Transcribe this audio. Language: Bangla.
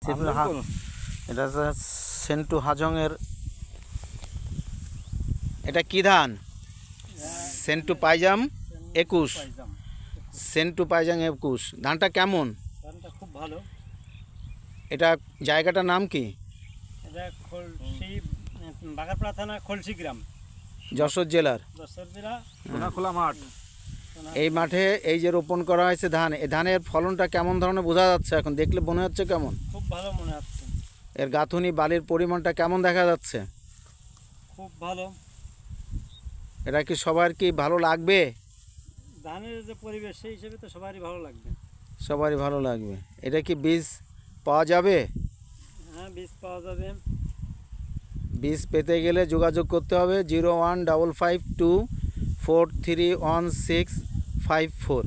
এটা হচ্ছে সেন্টু হাজংয়ের। এটা কি ধান? সেন্টু পাইজাম 21। সেন্টু পাইজাম 21 ধানটা কেমন? ধানটা খুব ভালো। এটা জায়গাটার নাম কি? এটা খলসি, বাগারপাড়া থানা, খলসি গ্রাম, যশোর জেলার। যশোর জেলা, খোলা মাঠ। এই মাঠে এই যে রোপণ করা হয়েছে ধান, এই ধানের ফলনটা কেমন ধরনের বোঝা যাচ্ছে? এখন দেখলে মনে হচ্ছে কেমন? খুব ভালো মনে হচ্ছে। এর গাঁথুনি বালির পরিমাণটা কেমন দেখা যাচ্ছে? খুব ভালো। এটা কি সবার কি ভালো লাগবে? ধানের যে পরিবেশ সেই হিসেবে তো সবারই ভালো লাগবে। সবারই ভালো লাগবে। এটা কি বীজ পাওয়া যাবে? হ্যাঁ, বীজ পাওয়া যাবে। বীজ পেতে গেলে যোগাযোগ করতে হবে 015524316554।